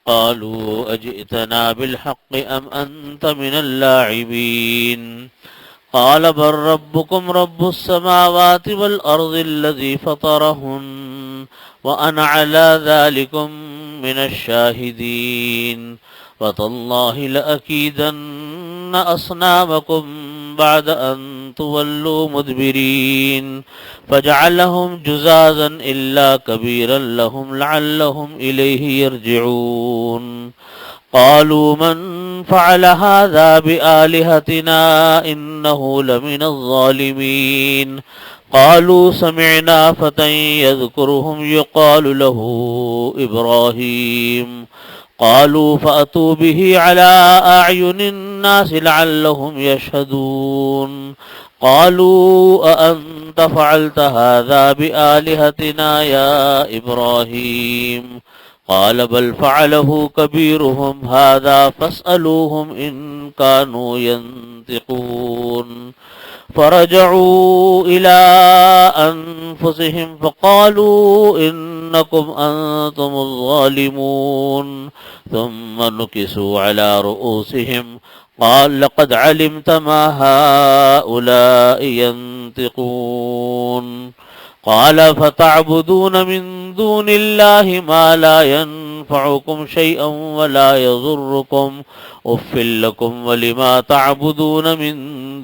قالوا أجئتنا بالحق أم أنت من اللاعبين قال بل ربكم رب السماوات والأرض الذي فطرهن وأنا على ذلكم من الشاهدين وتالله لأكيدن أصنامكم بعد أن تولوا مدبرين فجعلهم جزازا إلا كبيرا لهم لعلهم إليه يرجعون قالوا من فعل هذا بآلهتنا إنه لمن الظالمين قالوا سمعنا فتى يذكرهم يقال له إبراهيم قالوا فأتوا به على أعين الناس لعلهم يشهدون قالوا أأنت فعلت هذا بآلهتنا يا إبراهيم قال بل فعله كبيرهم هذا فاسألوهم إن كانوا ينطقون فرجعوا إلى أنفسهم فقالوا إنكم أنتم الظالمون ثم نكسوا على رؤوسهم قال لقد علمت ما هؤلاء ينطقون قال فتعبدون من دون الله ما لا ينفعكم شيئا ولا يضركم أف لكم ولما تعبدون من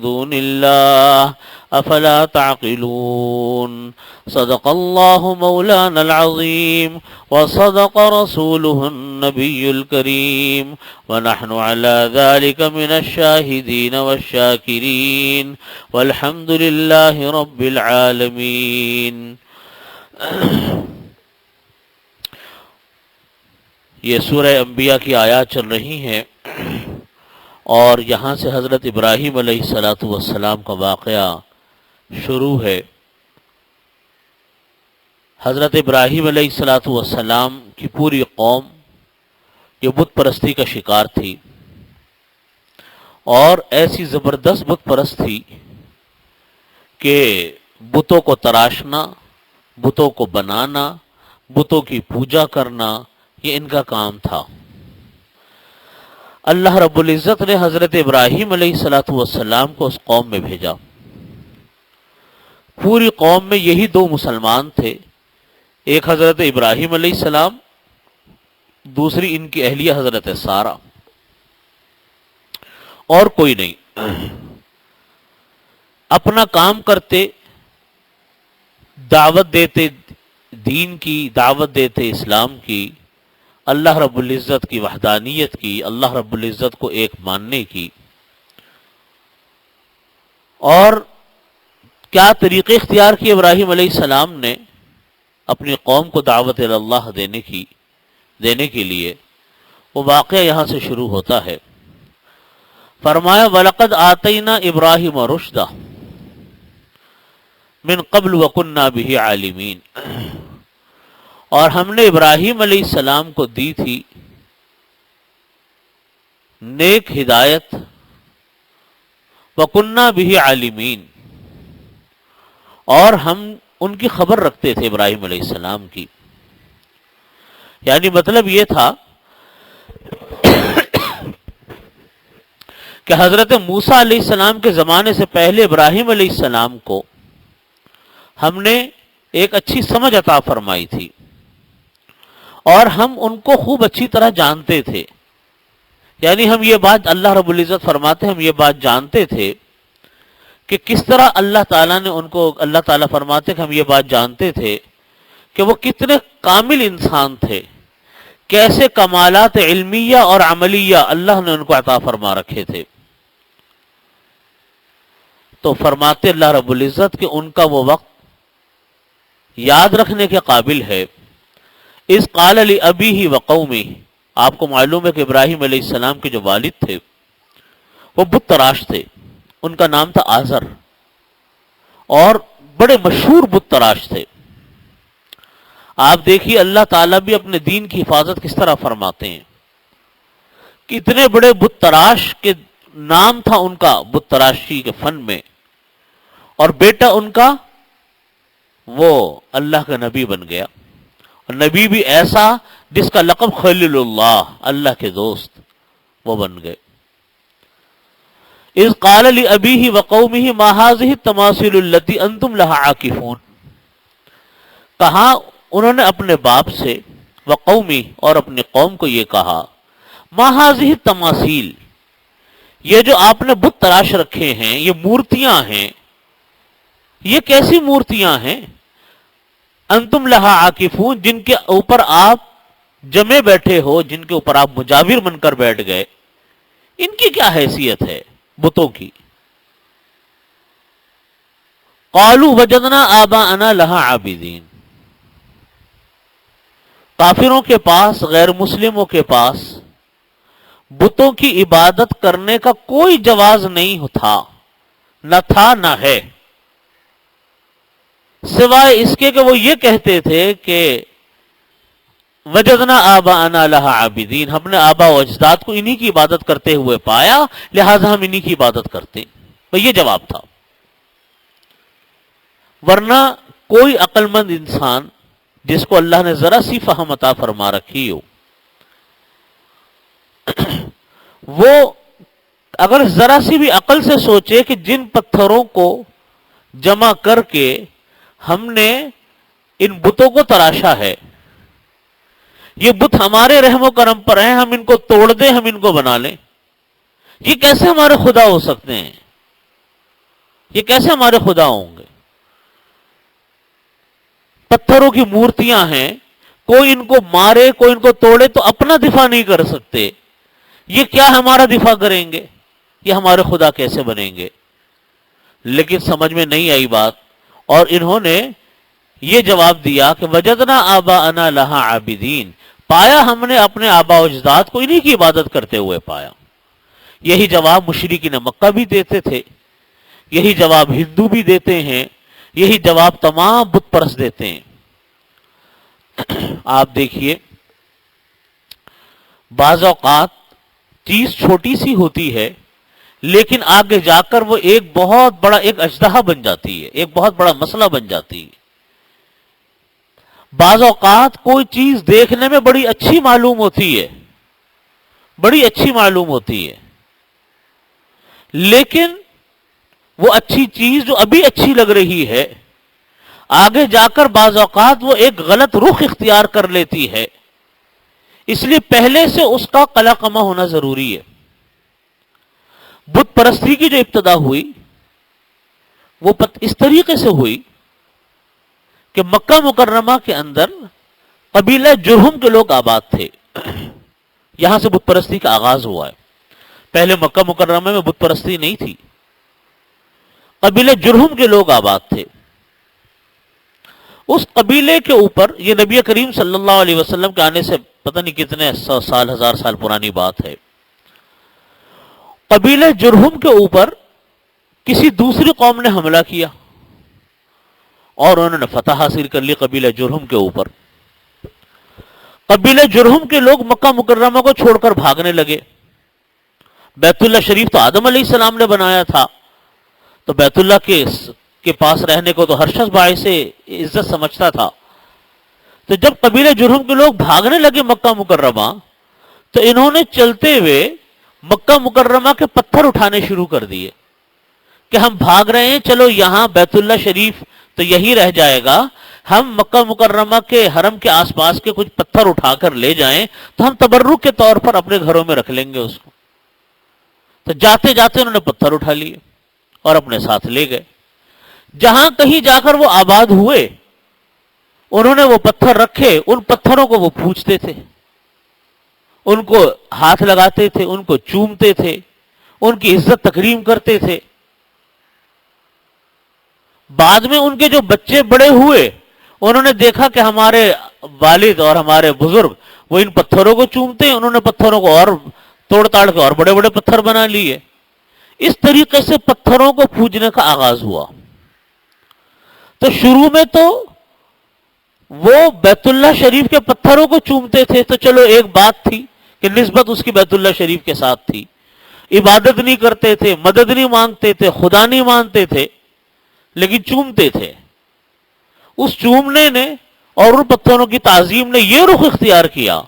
دون الله أفلا تعقلون صدق الله مولانا العظيم وصدق رسوله النبي الكريم ونحن على ذلك من الشاهدين والشاكرين والحمد لله رب العالمين. یہ سورہ انبیاء کی آیات چل رہی ہیں اور یہاں سے حضرت ابراہیم علیہ السلام کا واقعہ شروع ہے. حضرت ابراہیم علیہ السلام کی پوری قوم یہ بت پرستی کا شکار تھی اور ایسی زبردست بت پرست تھی کہ بتوں کو تراشنا، بتوں کو بنانا، بتوں کی پوجا کرنا یہ ان کا کام تھا. اللہ رب العزت نے حضرت ابراہیم علیہ السلام کو اس قوم میں بھیجا. پوری قوم میں یہی دو مسلمان تھے، ایک حضرت ابراہیم علیہ السلام، دوسری ان کی اہلیہ حضرت سارہ، اور کوئی نہیں. اپنا کام کرتے، دعوت دیتے، دین کی دعوت دیتے، اسلام کی، اللہ رب العزت کی وحدانیت کی، اللہ رب العزت کو ایک ماننے کی. اور کیا طریقے اختیار کیے ابراہیم علیہ السلام نے اپنی قوم کو دعوت اللہ دینے کے لیے؟ وہ واقعہ یہاں سے شروع ہوتا ہے. فرمایا وَلَقَدْ آتَيْنَا إِبْرَاهِيمَ رُشْدَهُ مِن قَبْلُ وَكُنَّا بِهِ عَالِمِينَ. اور ہم نے ابراہیم علیہ السلام کو دی تھی نیک ہدایت، وَكُنَّا بِهِ عَالِمِينَ، اور ہم ان کی خبر رکھتے تھے ابراہیم علیہ السلام کی. یعنی مطلب یہ تھا کہ حضرت موسیٰ علیہ السلام کے زمانے سے پہلے ابراہیم علیہ السلام کو ہم نے ایک اچھی سمجھ عطا فرمائی تھی اور ہم ان کو خوب اچھی طرح جانتے تھے. یعنی ہم یہ بات، اللہ رب العزت فرماتے ہیں، ہم یہ بات جانتے تھے کہ کس طرح اللہ تعالیٰ نے ان کو، اللہ تعالیٰ فرماتے کہ ہم یہ بات جانتے تھے کہ وہ کتنے کامل انسان تھے، کیسے کمالات علمیہ اور عملیہ اللہ نے ان کو عطا فرما رکھے تھے. تو فرماتے اللہ رب العزت کہ ان کا وہ وقت یاد رکھنے کے قابل ہے. اذ قال لأبیہ وقومہ، آپ کو معلوم ہے کہ ابراہیم علیہ السلام کے جو والد تھے وہ بت تراش تھے. ان کا نام تھا آزر اور بڑے مشہور بت تراش تھے. آپ دیکھیے اللہ تعالیٰ بھی اپنے دین کی حفاظت کس طرح فرماتے ہیں. کتنے بڑے بت تراش کے نام تھا ان کا بت تراشی کے فن میں، اور بیٹا ان کا وہ اللہ کا نبی بن گیا. نبی بھی ایسا جس کا لقب خلیل اللہ، اللہ کے دوست، وہ بن گئے۔ اذ قال لأبیہ وقومہ ما هذه التماثیل التي انتم لها عاکفون، کہا انہوں نے اپنے باپ سے، وقومی اور اپنی قوم کو یہ کہا، ما هذه التماثیل، یہ جو آپ نے بت تراش رکھے ہیں، یہ مورتیاں ہیں، یہ کیسی مورتیاں ہیں؟ انتم لہا عاکفون، جن کے اوپر آپ جمے بیٹھے ہو، جن کے اوپر آپ مجاور بن کر بیٹھ گئے، ان کی کیا حیثیت ہے بتوں کی؟ قالوا وجدنا آباءنا لها عابدین، کافروں کے پاس، غیر مسلموں کے پاس بتوں کی عبادت کرنے کا کوئی جواز نہیں تھا، نہ تھا نہ ہے، سوائے اس کے کہ وہ یہ کہتے تھے کہ وجدنا آباءنا لها عابدین، ہم نے آبا و اجداد کو انہی کی عبادت کرتے ہوئے پایا، لہذا ہم انہی کی عبادت کرتے، تو یہ جواب تھا۔ ورنہ کوئی عقل مند انسان جس کو اللہ نے ذرا سی فہم عطا فرما رکھی ہو، وہ اگر ذرا سی بھی عقل سے سوچے کہ جن پتھروں کو جمع کر کے ہم نے ان بتوں کو تراشا ہے، یہ بت ہمارے رحم و کرم پر ہیں، ہم ان کو توڑ دیں، ہم ان کو بنا لیں، یہ کیسے ہمارے خدا ہو سکتے ہیں؟ یہ کیسے ہمارے خدا ہوں گے؟ پتھروں کی مورتیاں ہیں، کوئی ان کو مارے، کوئی ان کو توڑے تو اپنا دفاع نہیں کر سکتے، یہ کیا ہمارا دفاع کریں گے؟ یہ ہمارے خدا کیسے بنیں گے؟ لیکن سمجھ میں نہیں آئی بات، اور انہوں نے یہ جواب دیا کہ وجدنا آباءنا لها عابدین، پایا ہم نے اپنے آبا و اجداد کو انہی کی عبادت کرتے ہوئے پایا۔ یہی جواب مشرکین مکہ بھی دیتے تھے، یہی جواب ہندو بھی دیتے ہیں، یہی جواب تمام بت پرست دیتے ہیں۔ آپ دیکھیے، بعض اوقات چیز چھوٹی سی ہوتی ہے لیکن آگے جا کر وہ ایک بہت بڑا ایک اژدہا بن جاتی ہے، ایک بہت بڑا مسئلہ بن جاتی ہے۔ بعض اوقات کوئی چیز دیکھنے میں بڑی اچھی معلوم ہوتی ہے، بڑی اچھی معلوم ہوتی ہے، لیکن وہ اچھی چیز جو ابھی اچھی لگ رہی ہے، آگے جا کر بعض اوقات وہ ایک غلط رخ اختیار کر لیتی ہے، اس لیے پہلے سے اس کا قلع قمع ہونا ضروری ہے۔ بت پرستی کی جو ابتدا ہوئی وہ اس طریقے سے ہوئی کہ مکہ مکرمہ کے اندر قبیلہ جرہم کے لوگ آباد تھے، یہاں سے بت پرستی کا آغاز ہوا ہے۔ پہلے مکہ مکرمہ میں بت پرستی نہیں تھی، قبیلہ جرہم کے لوگ آباد تھے۔ اس قبیلے کے اوپر، یہ نبی کریم صلی اللہ علیہ وسلم کے آنے سے پتہ نہیں کتنے سو سال، ہزار سال پرانی بات ہے، قبیلہ جرہم کے اوپر کسی دوسری قوم نے حملہ کیا اور انہوں نے فتح حاصل کر لی قبیلہ جرہم کے اوپر۔ قبیلہ جرہم کے لوگ مکہ مکرمہ کو چھوڑ کر بھاگنے لگے۔ بیت اللہ شریف تو آدم علیہ السلام نے بنایا تھا، تو بیت اللہ کے پاس رہنے کو تو ہر شخص باعث عزت سمجھتا تھا۔ تو جب قبیلہ جرہم کے لوگ بھاگنے لگے مکہ مکرمہ، تو انہوں نے چلتے ہوئے مکہ مکرمہ کے پتھر اٹھانے شروع کر دیے کہ ہم بھاگ رہے ہیں، چلو یہاں بیت اللہ شریف تو یہی رہ جائے گا، ہم مکہ مکرمہ کے حرم کے آس پاس کے کچھ پتھر اٹھا کر لے جائیں تو ہم تبرک کے طور پر اپنے گھروں میں رکھ لیں گے اس کو۔ تو جاتے جاتے انہوں نے پتھر اٹھا لیے اور اپنے ساتھ لے گئے۔ جہاں کہیں جا کر وہ آباد ہوئے، انہوں نے وہ پتھر رکھے، ان پتھروں کو وہ پوجتے تھے، ان کو ہاتھ لگاتے تھے، ان کو چومتے تھے، ان کی عزت تکریم کرتے تھے۔ بعد میں ان کے جو بچے بڑے ہوئے، انہوں نے دیکھا کہ ہمارے والد اور ہمارے بزرگ وہ ان پتھروں کو چومتے ہیں، انہوں نے پتھروں کو اور توڑ تاڑ کے اور بڑے بڑے پتھر بنا لیے۔ اس طریقے سے پتھروں کو پوجنے کا آغاز ہوا۔ تو شروع میں تو وہ بیت اللہ شریف کے پتھروں کو چومتے تھے، تو چلو ایک بات تھی کہ نسبت اس کی بیت اللہ شریف کے ساتھ تھی، عبادت نہیں کرتے تھے، مدد نہیں مانگتے تھے، خدا نہیں مانتے تھے، لیکن چومتے تھے۔ اس چومنے نے اور ان پتھروں کی تعظیم نے یہ رخ اختیار کیا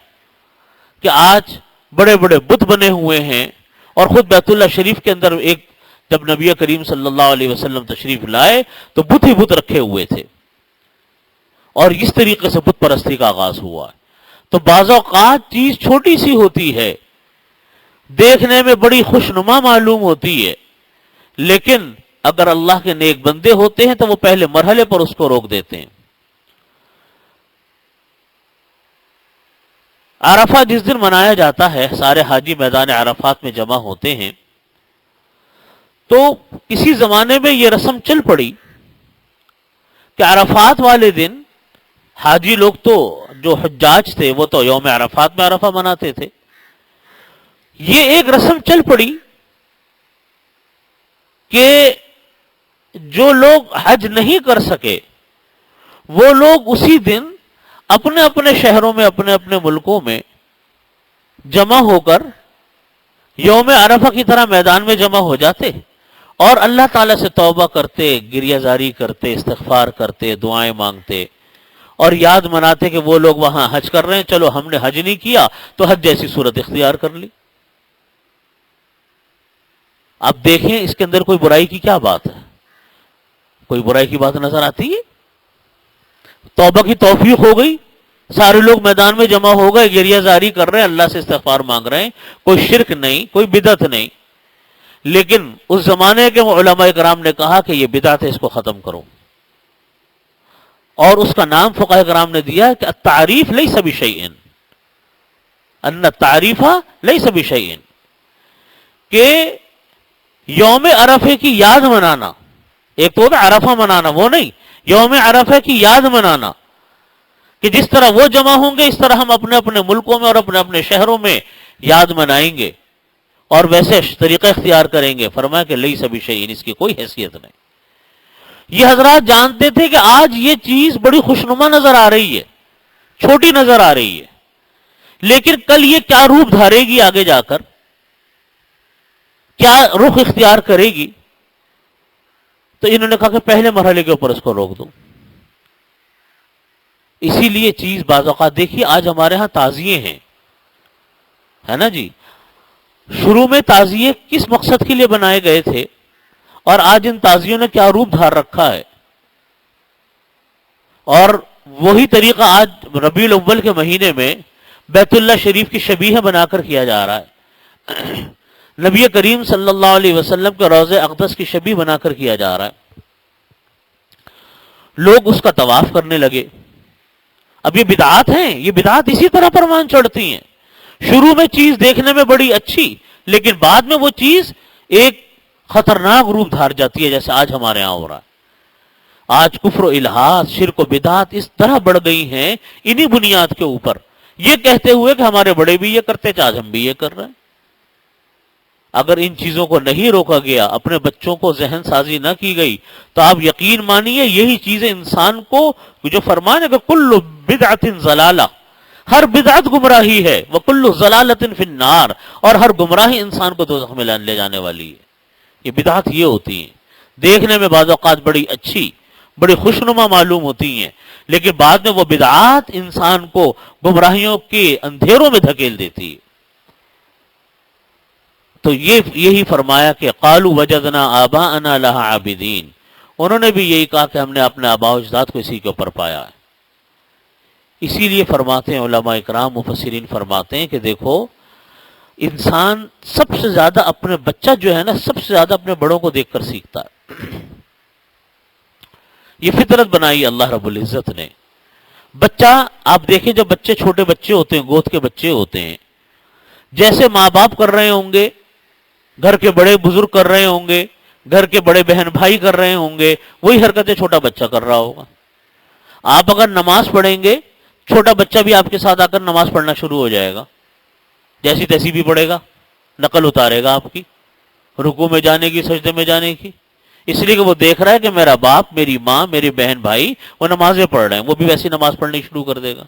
کہ آج بڑے بڑے بت بنے ہوئے ہیں، اور خود بیت اللہ شریف کے اندر ایک جب نبی کریم صلی اللہ علیہ وسلم تشریف لائے تو بت ہی بت رکھے ہوئے تھے، اور اس طریقے سے بت پرستی کا آغاز ہوا ہے۔ تو بعض اوقات چیز چھوٹی سی ہوتی ہے، دیکھنے میں بڑی خوشنما معلوم ہوتی ہے، لیکن اگر اللہ کے نیک بندے ہوتے ہیں تو وہ پہلے مرحلے پر اس کو روک دیتے ہیں۔ عرفہ جس دن منایا جاتا ہے، سارے حاجی میدان عرفات میں جمع ہوتے ہیں، تو کسی زمانے میں یہ رسم چل پڑی کہ عرفات والے دن حاجی لوگ تو جو حجاج تھے وہ تو یوم عرفات میں عرفہ مناتے تھے، یہ ایک رسم چل پڑی کہ جو لوگ حج نہیں کر سکے وہ لوگ اسی دن اپنے اپنے شہروں میں، اپنے اپنے ملکوں میں جمع ہو کر یوم عرفہ کی طرح میدان میں جمع ہو جاتے اور اللہ تعالیٰ سے توبہ کرتے، گریہ زاری کرتے، استغفار کرتے، دعائیں مانگتے، اور یاد مناتے کہ وہ لوگ وہاں حج کر رہے ہیں، چلو ہم نے حج نہیں کیا تو حج جیسی صورت اختیار کر لی۔ اب دیکھیں اس کے اندر کوئی برائی کی کیا بات ہے؟ کوئی برائی کی بات نظر آتی ہے؟ توبہ کی توفیق ہو گئی، سارے لوگ میدان میں جمع ہو گئے، گریہ زاری کر رہے ہیں، اللہ سے استغفار مانگ رہے ہیں، کوئی شرک نہیں، کوئی بدعت نہیں۔ لیکن اس زمانے کے علماء کرام نے کہا کہ یہ بدعت ہے، اس کو ختم کرو، اور اس کا نام فقہاء کرام نے دیا ہے کہ التعریف لیس بشیء، ان التعریف لیس بشیء، کہ یوم عرفے کی یاد منانا، ایک تو ہوتا ہے عرفہ منانا، وہ نہیں، یوم عرفہ کی یاد منانا کہ جس طرح وہ جمع ہوں گے اس طرح ہم اپنے اپنے ملکوں میں اور اپنے اپنے شہروں میں یاد منائیں گے اور ویسے طریقہ اختیار کریں گے۔ فرمایا کہ لیس بشیء، اس کی کوئی حیثیت نہیں۔ یہ حضرات جانتے تھے کہ آج یہ چیز بڑی خوشنما نظر آ رہی ہے، چھوٹی نظر آ رہی ہے، لیکن کل یہ کیا روپ دھارے گی، آگے جا کر کیا رخ اختیار کرے گی، تو انہوں نے کہا کہ پہلے مرحلے کے اوپر اس کو روک دو۔ اسی لیے چیز بعض اوقات دیکھیے، آج ہمارے ہاں تعزیے ہیں، ہے نا جی، شروع میں تعزیے کس مقصد کے لیے بنائے گئے تھے اور آج ان تعزیوں نے کیا روپ دھار رکھا ہے، اور وہی طریقہ آج ربیع الاول کے مہینے میں بیت اللہ شریف کی شبیہ بنا کر کیا جا رہا ہے، نبی کریم صلی اللہ علیہ وسلم کے روضہ اقدس کی شبیہ بنا کر کیا جا رہا ہے، لوگ اس کا طواف کرنے لگے۔ اب یہ بدعات ہیں، یہ بدعات اسی طرح پروان چڑھتی ہیں، شروع میں چیز دیکھنے میں بڑی اچھی، لیکن بعد میں وہ چیز ایک خطرناک روپ دھار جاتی ہے، جیسے آج ہمارے ہاں ہو رہا ہے۔ آج کفر و الحاد، شرک و بدعات اس طرح بڑھ گئی ہیں انہی بنیاد کے اوپر، یہ کہتے ہوئے کہ ہمارے بڑے بھی یہ کرتے تھے، آج ہم بھی یہ کر رہے ہیں۔ اگر ان چیزوں کو نہیں روکا گیا، اپنے بچوں کو ذہن سازی نہ کی گئی، تو آپ یقین مانیے یہی چیزیں انسان کو، جو فرمان ہے کہ کل بدعت ضلالہ، ہر بدعت گمراہی ہے، وکل ضلالۃ فی النار، اور ہر گمراہی انسان کو دوزخ میں لے جانے والی ہے۔ یہ بدعت یہ ہوتی ہیں، دیکھنے میں بعض اوقات بڑی اچھی، بڑی خوشنما معلوم ہوتی ہیں، لیکن بعد میں وہ بدعات انسان کو گمراہیوں کے اندھیروں میں دھکیل دیتی ہے۔ تو یہی فرمایا کہ قالوا وجدنا آباءنا لها عابدین، انہوں نے بھی یہی کہا کہ ہم نے اپنے آباء و اجداد کو اسی کے اوپر پایا ہے۔ اسی لیے فرماتے ہیں علماء اکرام، مفسرین فرماتے ہیں کہ دیکھو، انسان سب سے زیادہ اپنے بچہ جو ہے نا، سب سے زیادہ اپنے بڑوں کو دیکھ کر سیکھتا ہے۔ یہ فطرت بنائی اللہ رب العزت نے۔ بچہ آپ دیکھیں، جب بچے چھوٹے بچے ہوتے ہیں، گود کے بچے ہوتے ہیں، جیسے ماں باپ کر رہے ہوں گے، گھر کے بڑے بزرگ کر رہے ہوں گے، گھر کے بڑے بہن بھائی کر رہے ہوں گے، وہی حرکتیں چھوٹا بچہ کر رہا ہوگا۔ آپ اگر نماز پڑھیں گے، چھوٹا بچہ بھی آپ کے ساتھ آ کر نماز پڑھنا شروع ہو جائے گا، جیسی تیسی بھی پڑھے گا، نقل اتارے گا آپ کی، رکوع میں جانے کی، سجدے میں جانے کی، اس لیے کہ وہ دیکھ رہا ہے کہ میرا باپ، میری ماں، میری بہن بھائی وہ نمازیں پڑھ رہے ہیں، وہ بھی ویسی نماز پڑھنی شروع کر دے گا۔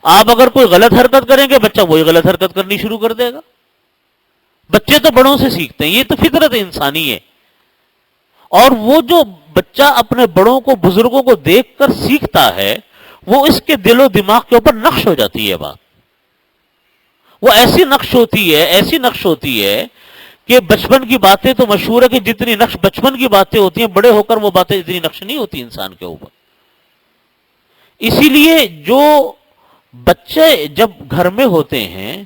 آپ اگر کوئی غلط حرکت کریں گے، بچہ وہی غلط حرکت کرنی شروع کر دے گا۔ بچے تو بڑوں سے سیکھتے ہیں، یہ تو فطرت انسانی ہے، اور وہ جو بچہ اپنے بڑوں کو، بزرگوں کو دیکھ کر سیکھتا ہے، وہ اس کے دل و دماغ کے اوپر نقش ہو جاتی ہے بات. وہ ایسی نقش ہوتی ہے کہ بچپن کی باتیں تو مشہور ہے کہ جتنی نقش بچپن کی باتیں ہوتی ہیں، بڑے ہو کر وہ باتیں اتنی نقش نہیں ہوتی انسان کے اوپر. اسی لیے جو بچے جب گھر میں ہوتے ہیں،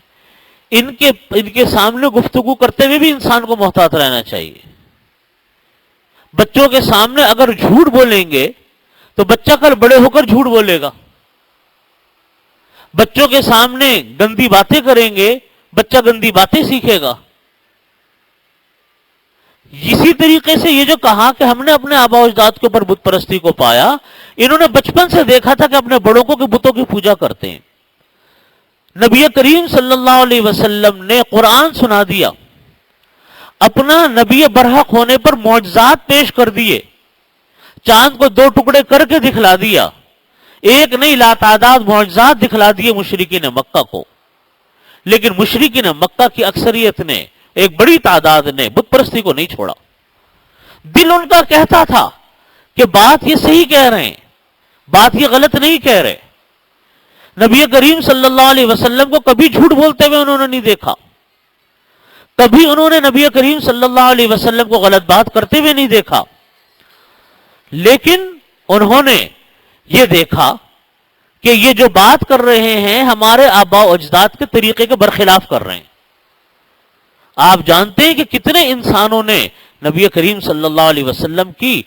ان کے سامنے گفتگو کرتے ہوئے بھی انسان کو محتاط رہنا چاہیے. بچوں کے سامنے اگر جھوٹ بولیں گے تو بچہ کل بڑے ہو کر جھوٹ بولے گا. بچوں کے سامنے گندی باتیں کریں گے، بچہ گندی باتیں سیکھے گا. اسی طریقے سے یہ جو کہا کہ ہم نے اپنے آبا و اجداد کے اوپر بت پرستی کو پایا، انہوں نے بچپن سے دیکھا تھا کہ اپنے بڑوں کو کہ بتوں کی پوجا کرتے ہیں. نبی کریم صلی اللہ علیہ وسلم نے قرآن سنا دیا، اپنا نبی برحق ہونے پر معجزات پیش کر دیے، چاند کو 2 ٹکڑے کر کے دکھلا دیا، ایک نہیں لاتعداد معجزات دکھلا دیے مشرکین مکہ کو. لیکن مشرکین مکہ کی اکثریت نے، ایک بڑی تعداد نے بت پرستی کو نہیں چھوڑا. دل ان کا کہتا تھا کہ بات یہ صحیح کہہ رہے ہیں، بات یہ غلط نہیں کہہ رہے. نبی کریم صلی اللہ علیہ وسلم کو کبھی جھوٹ بولتے ہوئے انہوں نے نہیں دیکھا، کبھی انہوں نے نبی کریم صلی اللہ علیہ وسلم کو غلط بات کرتے ہوئے نہیں دیکھا. لیکن انہوں نے یہ دیکھا کہ یہ جو بات کر رہے ہیں ہمارے آباء و اجداد کے طریقے کے برخلاف کر رہے ہیں. آپ جانتے ہیں کہ کتنے انسانوں نے نبی کریم صلی اللہ علیہ وسلم کی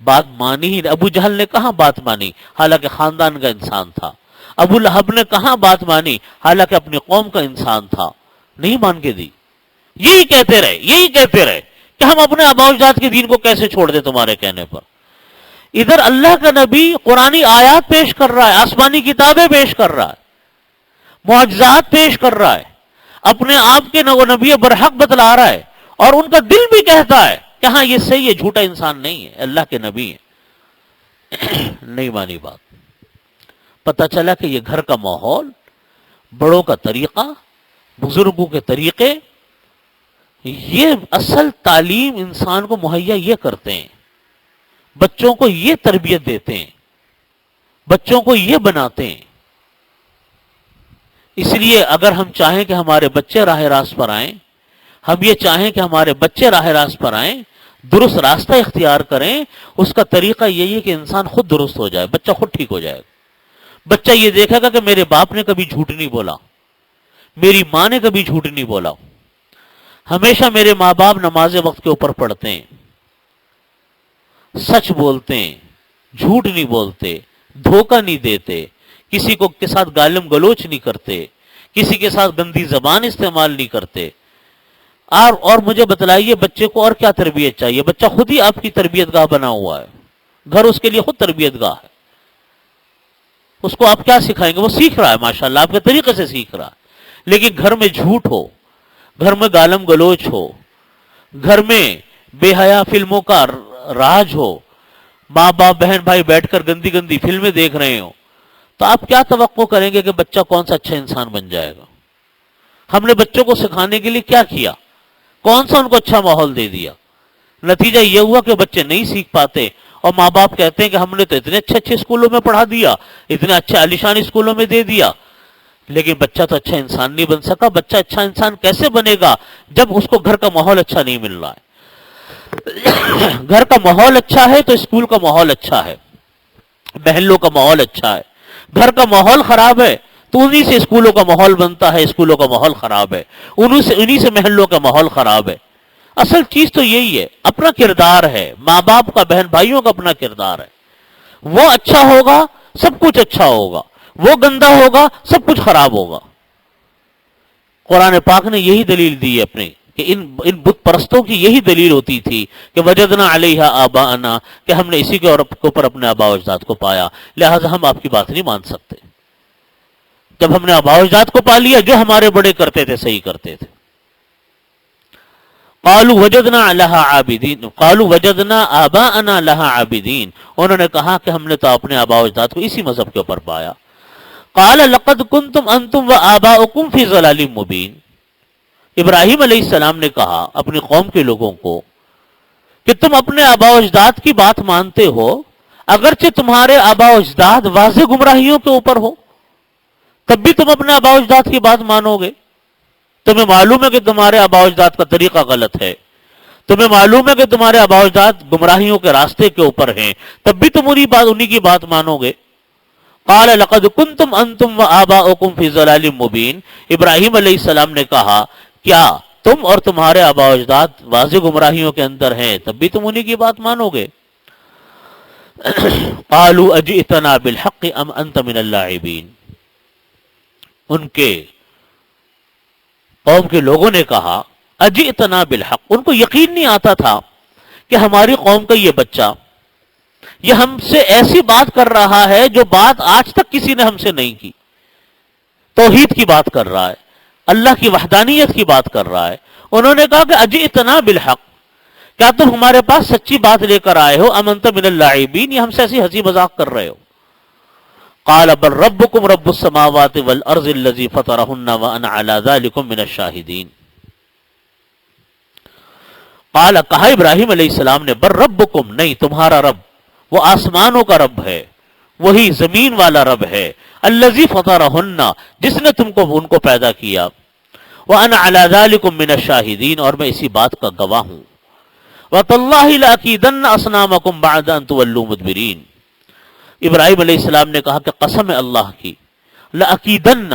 بات مانی ہی. ابو جہل نے کہاں بات مانی حالانکہ خاندان کا انسان تھا. ابو لہب نے کہاں بات مانی حالانکہ اپنی قوم کا انسان تھا، نہیں مان کے دی. یہی کہتے رہے کہ ہم اپنے آباء و اجداد کے دین کو کیسے چھوڑ دیں تمہارے کہنے پر. ادھر اللہ کا نبی قرآنی آیات پیش کر رہا ہے، آسمانی کتابیں پیش کر رہا ہے، معجزات پیش کر رہا ہے، اپنے آپ کے نبی برحق بتلا رہا ہے، اور ان کا دل بھی کہتا ہے کہ ہاں یہ صحیح ہے، جھوٹا انسان نہیں ہے، اللہ کے نبی ہیں. نہیں مانی بات. پتہ چلا کہ یہ گھر کا ماحول، بڑوں کا طریقہ، بزرگوں کے طریقے، یہ اصل تعلیم انسان کو مہیا یہ کرتے ہیں، بچوں کو یہ تربیت دیتے ہیں، بچوں کو یہ بناتے ہیں. اس لیے اگر ہم چاہیں کہ ہمارے بچے راہ راست پر آئیں، ہم یہ چاہیں کہ ہمارے بچے راہ راست پر آئیں، درست راستہ اختیار کریں، اس کا طریقہ یہی ہے کہ انسان خود درست ہو جائے، بچہ خود ٹھیک ہو جائے گا. بچہ یہ دیکھے گا کہ میرے باپ نے کبھی جھوٹ نہیں بولا، میری ماں نے کبھی جھوٹ نہیں بولا، ہمیشہ میرے ماں باپ نماز وقت کے اوپر پڑھتے ہیں، سچ بولتے ہیں، جھوٹ نہیں بولتے، دھوکہ نہیں دیتے، کسی کو کے ساتھ گالم گلوچ نہیں کرتے، کسی کے ساتھ گندی زبان استعمال نہیں کرتے. اور مجھے بتلائیے بچے کو اور کیا تربیت چاہیے؟ بچہ خود ہی آپ کی تربیت گاہ بنا ہوا ہے، گھر اس کے لیے خود تربیت گاہ ہے. اس کو آپ کیا سکھائیں گے؟ وہ سیکھ رہا ہے، ماشاءاللہ آپ کے طریقے سے سیکھ رہا ہے. لیکن گھر میں جھوٹ ہو، گھر میں گالم گلوچ ہو، گھر میں بے حیا فلموں کا راج ہو، ماں باپ بہن بھائی بیٹھ کر گندی گندی فلمیں دیکھ رہے ہو، تو آپ کیا توقع کریں گے کہ بچہ کون سا اچھا انسان بن جائے گا؟ ہم نے بچوں کو سکھانے کے لیے کیا کیا؟ کون سا ان کو اچھا ماحول دے دیا؟ نتیجہ یہ ہوا کہ بچے نہیں سیکھ پاتے، اور ماں باپ کہتے ہیں کہ ہم نے تو اتنے اچھے اچھے اسکولوں میں پڑھا دیا، اتنے اچھے عالیشان اسکولوں میں دے دیا، لیکن بچہ تو اچھا انسان نہیں بن سکا. بچہ اچھا انسان کیسے بنے گا جب اس کو گھر کا ماحول اچھا نہیں مل رہا ہے؟ گھر کا ماحول اچھا ہے تو اسکول کا ماحول اچھا ہے، محلوں کا ماحول اچھا ہے. گھر کا ماحول خراب ہے تو انہی سے اسکولوں کا ماحول بنتا ہے، اسکولوں کا ماحول خراب ہے، انہی سے محلوں کا ماحول خراب ہے. اصل چیز تو یہی ہے، اپنا کردار ہے، ماں باپ کا، بہن بھائیوں کا اپنا کردار ہے. وہ اچھا ہوگا سب کچھ اچھا ہوگا، وہ گندا ہوگا سب کچھ خراب ہوگا. قرآن پاک نے یہی دلیل دی ہے اپنے، کہ ان بت پرستوں کی یہی دلیل ہوتی تھی کہ وجدنا علیہا آباءنا، کہ ہم نے اسی کے اوپر اپنے آباء و اجداد کو پایا، لہٰذا ہم آپ کی بات نہیں مان سکتے. جب ہم نے آباء و اجداد کو پا لیا، جو ہمارے بڑے کرتے تھے صحیح کرتے تھے. قالوا وجدنا لها عابدین، قالوا وجدنا آباءنا لها عابدین، انہوں نے کہا کہ ہم نے تو اپنے آباء و اجداد کو اسی مذہب کے اوپر پایا. قال لقد کنتم انتم وآباؤکم فی ضلال مبین، ابراہیم علیہ السلام نے کہا اپنی قوم کے لوگوں کو کہ تم اپنے آباء و اجداد کی بات مانتے ہو، اگرچہ تمہارے آبا و اجداد واضح گمراہیوں کے اوپر ہو تب بھی تم اپنے آبا و اجداد کی بات مانو گے. تمہیں معلوم ہے کہ تمہارے آبا و اجداد کا طریقہ غلط ہے, تمہیں معلوم ہے کہ تمہارے آبا و اجداد گمراہیوں کے راستے کے اوپر ہیں, تب بھی تم انہی کی بات مانو گے. قال لقد کنتم انتم وآباؤکم فی ضلال مبین. ابراہیم علیہ السلام نے کہا کیا تم اور تمہارے آبا و اجداد واضح گمراہیوں کے اندر ہیں تب بھی تم انہی کی بات مانو گے. قالوا اجئتنا بالحق ام انت من اللاعبین. ان کے قوم کے لوگوں نے کہا اجئتنا بالحق. ان کو یقین نہیں آتا تھا کہ ہماری قوم کا یہ بچہ یہ ہم سے ایسی بات کر رہا ہے جو بات آج تک کسی نے ہم سے نہیں کی. توحید کی بات کر رہا ہے, اللہ کی وحدانیت کی بات کر رہا ہے. انہوں نے کہا کہ اجئتنا بالحق, کیا تم ہمارے پاس سچی بات لے کر آئے ہو؟ ام انت من اللاعبین, یہ ہم سے ایسی ہنسی مذاق کر رہے ہو؟ قال بل ربکم رب السماوات والارض الذی فطرہن وانا علی ذلکم من الشاہدین. قال, کہا ابراہیم علیہ السلام نے, بل ربکم, نہیں تمہارا رب, وہ آسمانوں کا رب ہے, وہی زمین والا رب ہے, الذی فطرہن, جس نے تم کو ان کو پیدا کیا, وانا علی ذلکم من الشاہدین, اور میں اسی بات کا گواہ ہوں. وَتَاللَّهِ لَأَكِيدَنَّ أَصْنَامَكُمْ بَعْدَ أَن تُوَلُّوا مُدْبِرِينَ. ابراہیم علیہ السلام نے کہا کہ قسم ہے اللہ کی, لَأَكِيدَنَّ,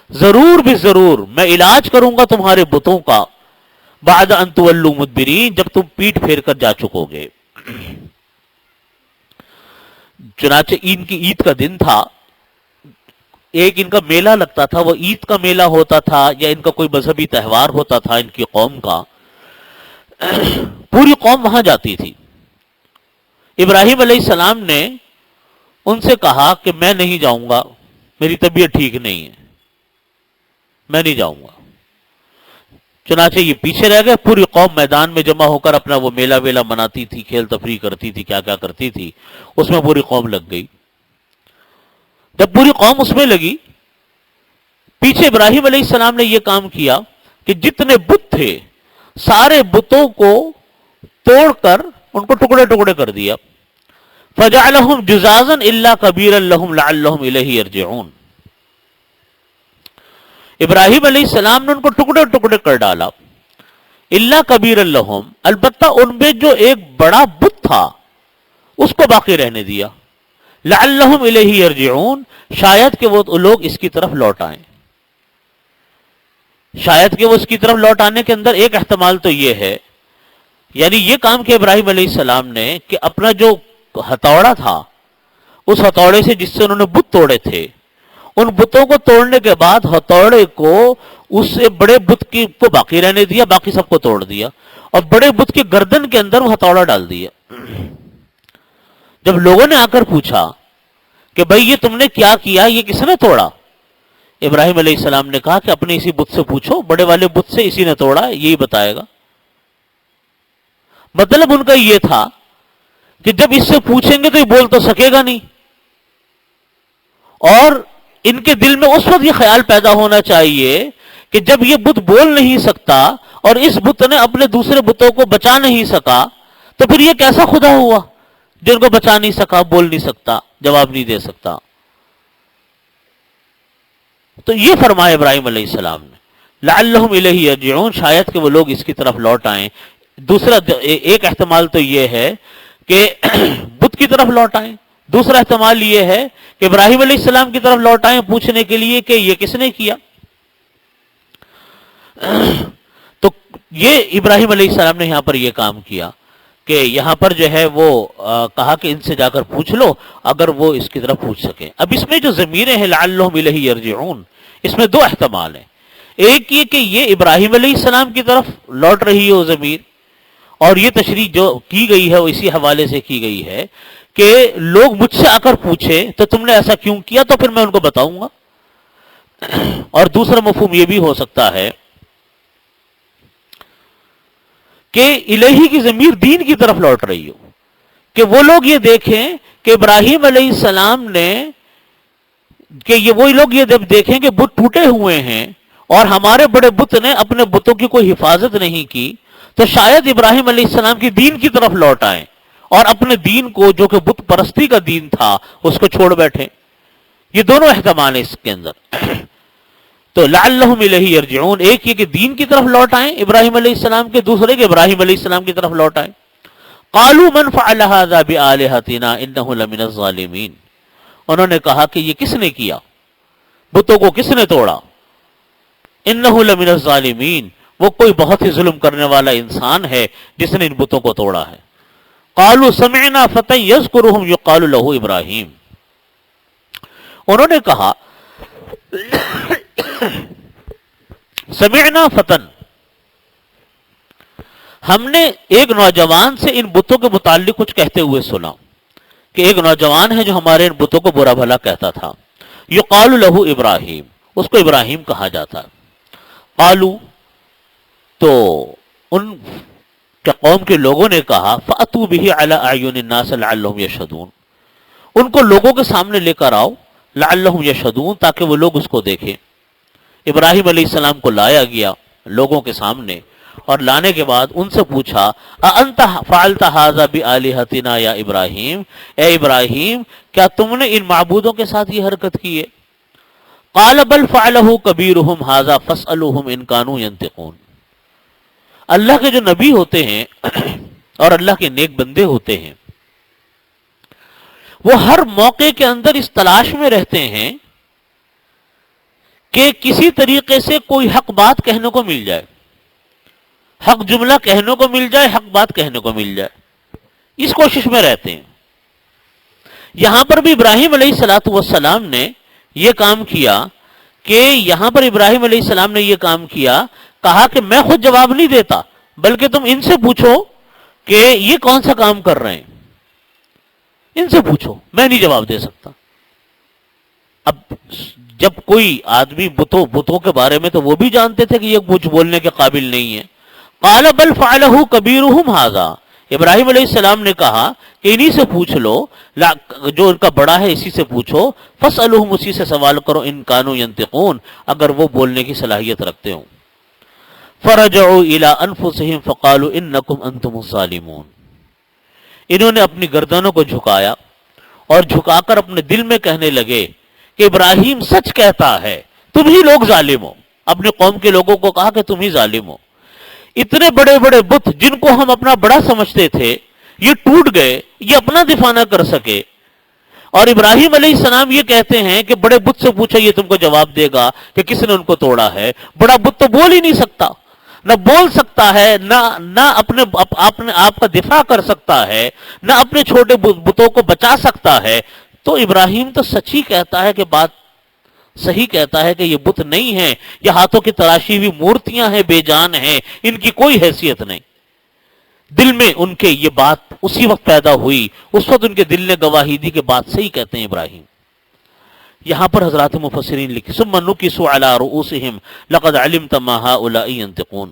ضرور بھی ضرور میں علاج کروں گا تمہارے بتوں کا, بعد ان تولوا مدبرین, جب تم پیٹ پھیر کر جا چکو گے. چنانچہ ان کی عید کا دن تھا, ایک ان کا میلہ لگتا تھا, وہ عید کا میلہ ہوتا تھا یا ان کا کوئی مذہبی تہوار ہوتا تھا ان کی قوم کا. پوری قوم وہاں جاتی تھی. ابراہیم علیہ السلام نے ان سے کہا کہ میں نہیں جاؤں گا, میری طبیعت ٹھیک نہیں ہے, میں نہیں جاؤں گا. چنانچہ یہ پیچھے رہ گئے. پوری قوم میدان میں جمع ہو کر اپنا وہ میلہ ویلا مناتی تھی, کھیل تفریح کرتی تھی, کیا کیا کرتی تھی, اس میں پوری قوم لگ گئی. جب پوری قوم اس میں لگی, پیچھے ابراہیم علیہ السلام نے یہ کام کیا کہ جتنے بت تھے سارے بتوں کو توڑ کر ان کو ٹکڑے ٹکڑے کر دیا. فَجَعَلَهُمْ جُزَازًا إِلَّا كَبِيرًا لَهُمْ لَعَلَّهُمْ إِلَيْهِ يَرْجِعُونَ. ابراہیم علیہ السلام نے ان کو ٹکڑے ٹکڑے کر ڈالا. اللہ کبیر لہم, البتہ ان میں جو ایک بڑا بت تھا اس کو باقی رہنے دیا. لعلہم الیہ یرجعون, شاید کہ وہ لوگ اس کی طرف لوٹ آئیں. شاید کہ وہ اس کی طرف لوٹ آنے کے اندر ایک احتمال تو یہ ہے, یعنی یہ کام کیا ابراہیم علیہ السلام نے کہ اپنا جو ہتھوڑا تھا اس ہتھوڑے سے جس سے انہوں نے بت توڑے تھے, ان بتوں کو توڑنے کے بعد ہتھوڑے کو اس سے بڑے بت کی کو باقی رہنے دیا, باقی سب کو توڑ دیا, اور بڑے بت کی گردن کے اندر وہ ہتھوڑا ڈال دیا. جب لوگوں نے آ کر پوچھا کہ بھئی یہ تم نے کیا کیا, یہ کس نے توڑا, ابراہیم علیہ السلام نے کہا کہ اپنے اسی بت سے پوچھو, بڑے والے بت سے اسی نے توڑا, یہی بتائے گا. مطلب ان کا یہ تھا کہ جب اس سے پوچھیں گے تو یہ بول تو سکے گا نہیں, اور ان کے دل میں اس وقت یہ خیال پیدا ہونا چاہیے کہ جب یہ بت بول نہیں سکتا اور اس بت نے اپنے دوسرے بتوں کو بچا نہیں سکا تو پھر یہ کیسا خدا ہوا جن کو بچا نہیں سکا, بول نہیں سکتا, جواب نہیں دے سکتا. تو یہ فرمایا ابراہیم علیہ السلام نے, لعلہم الیہ یرجعون, شاید کہ وہ لوگ اس کی طرف لوٹ آئیں. دوسرا ایک احتمال تو یہ ہے کہ بت کی طرف لوٹ آئیں, دوسرا احتمال یہ ہے کہ ابراہیم علیہ السلام کی طرف لوٹ آئیں پوچھنے کے لیے کہ یہ کس نے کیا. تو یہ ابراہیم علیہ السلام نے یہاں پر یہ کام کیا کہ یہاں پر جو ہے وہ کہا کہ ان سے جا کر پوچھ لو اگر وہ اس کی طرف پوچھ سکیں. اب اس میں جو ضمیریں ہیں لعلہم الیہ یرجعون, اس میں دو احتمال ہیں. ایک یہ کہ یہ ابراہیم علیہ السلام کی طرف لوٹ رہی ہے وہ ضمیر, اور یہ تشریح جو کی گئی ہے وہ اسی حوالے سے کی گئی ہے کہ لوگ مجھ سے آ کر پوچھے تو تم نے ایسا کیوں کیا تو پھر میں ان کو بتاؤں گا. اور دوسرا مفہوم یہ بھی ہو سکتا ہے کہ الہی کی ضمیر دین کی طرف لوٹ رہی ہو, کہ وہ لوگ یہ دیکھیں کہ ابراہیم علیہ السلام نے, کہ یہ وہی لوگ یہ جب دیکھیں کہ بت ٹوٹے ہوئے ہیں اور ہمارے بڑے بت نے اپنے بتوں کی کوئی حفاظت نہیں کی, تو شاید ابراہیم علیہ السلام کی دین کی طرف لوٹ آئیں اور اپنے دین کو جو کہ بت پرستی کا دین تھا اس کو چھوڑ بیٹھے. یہ دونوں احتمال ہیں اس کے اندر. تو لعلہم الیہ یرجعون، ایک یہ کہ دین کی طرف لوٹ آئیں ابراہیم علیہ السلام کے، دوسرے کہ ابراہیم علیہ السلام کی طرف لوٹ آئیں. قالوا من فعل هذا بآلہتنا انہ لمن الظالمین، انہوں نے کہا کہ یہ کس نے کیا، بتوں کو کس نے توڑا، انہ لمن الظالمین، وہ کوئی بہت ہی ظلم کرنے والا انسان ہے جس نے ان بتوں کو توڑا ہے. قالوا سمعنا فتى يذكرهم يقال له ابراہیم، انہوں نے کہا سمعنا فتن، ہم نے ایک نوجوان سے ان بتوں کے متعلق کچھ کہتے ہوئے سنا کہ ایک نوجوان ہے جو ہمارے ان بتوں کو برا بھلا کہتا تھا. یقال له ابراہیم، اس کو ابراہیم کہا جاتا. قالوا، تو ان کے قوم کے لوگوں نے کہا فأتوا به على اعین الناس لعلهم یشهدون، ان کو لوگوں کے سامنے لے کر آؤ، لعلهم یشهدون، تاکہ وہ لوگ اس کو دیکھیں. ابراہیم علیہ السلام کو لایا گیا لوگوں کے سامنے، اور لانے کے بعد ان سے پوچھا اَأَنْتَ فَعَلْتَ هَذَا بِآلِهَتِنَا یا ابراہیم، اے ابراہیم کیا تم نے ان معبودوں کے ساتھ یہ حرکت کی ہے؟ قَالَ بَلْ فَعَلَهُ كَبِيرُهُمْ هَذَا فَاسْأَلُوهُمْ إِنْ كَانُوا يَنْطِقُونَ. اللہ کے جو نبی ہوتے ہیں اور اللہ کے نیک بندے ہوتے ہیں، وہ ہر موقع کے اندر اس تلاش میں رہتے ہیں کہ کسی طریقے سے کوئی حق بات کہنے کو مل جائے، حق جملہ کہنے کو مل جائے، حق بات کہنے کو مل جائے، اس کوشش میں رہتے ہیں. یہاں پر بھی ابراہیم علیہ السلام نے یہ کام کیا کہ یہاں پر ابراہیم علیہ السلام نے یہ کام کیا، کہا کہ میں خود جواب نہیں دیتا بلکہ تم ان سے پوچھو کہ یہ کون سا کام کر رہے ہیں، ان سے پوچھو، میں نہیں جواب دے سکتا. اب جب کوئی آدمی بتوں کے بارے میں تو وہ بھی جانتے تھے کہ یہ کچھ بولنے کے قابل نہیں ہے. قال بل فعلہ کبیرہم ھذا، ابراہیم علیہ السلام نے کہا کہ انہی سے پوچھ لو، جو ان کا بڑا ہے اسی سے پوچھو، فاسألوہم، اسی سے سوال کرو، ان کانوا ینطقون، اگر وہ بولنے کی صلاحیت رکھتے ہوں. فرجعوا الی انفسہم فقالوا انکم انتم الظالمون، انہوں نے اپنی گردنوں کو جھکایا اور جھکا کر اپنے دل میں کہنے لگے کہ ابراہیم سچ کہتا ہے، تم ہی لوگ ظالم ہو. اپنے قوم کے لوگوں کو کہا کہ تم ہی ظالم ہو. اتنے بڑے بڑے بت جن کو ہم اپنا بڑا سمجھتے تھے یہ ٹوٹ گئے، یہ اپنا دفاع نہ کر سکے، اور ابراہیم علیہ السلام یہ کہتے ہیں کہ بڑے بت سے پوچھا یہ تم کو جواب دے گا کہ کس نے ان کو توڑا ہے. بڑا بت تو بول ہی نہیں سکتا، نہ بول سکتا ہے، نہ اپنے آپ کا دفاع کر سکتا ہے، نہ اپنے چھوٹے بتوں کو بچا سکتا ہے. تو ابراہیم تو سچ ہی کہتا ہے کہ بات صحیح کہتا ہے کہ یہ بت نہیں ہیں، یہ ہاتھوں کی تراشی ہوئی مورتیاں ہیں، بے جان ہیں، ان کی کوئی حیثیت نہیں. دل میں ان کے یہ بات اسی وقت پیدا ہوئی، اس وقت ان کے دل نے گواہی دی کہ بات صحیح کہتے ہیں ابراہیم. یہاں پر حضرات مفسرین لکھے ثم نکسوا علی رؤوسہم لقد علمت ما ہؤلاء ینطقون.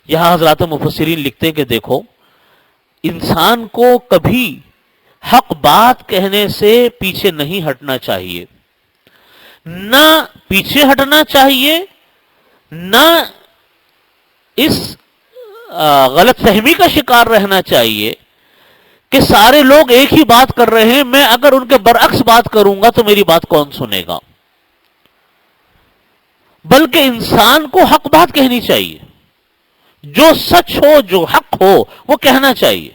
یہاں حضرات مفسرین لکھتے ہیں کہ دیکھو، انسان کو کبھی حق بات کہنے سے پیچھے نہیں ہٹنا چاہیے، نہ پیچھے ہٹنا چاہیے، نہ اس غلط فہمی کا شکار رہنا چاہیے کہ سارے لوگ ایک ہی بات کر رہے ہیں، میں اگر ان کے برعکس بات کروں گا تو میری بات کون سنے گا. بلکہ انسان کو حق بات کہنی چاہیے، جو سچ ہو، جو حق ہو وہ کہنا چاہیے.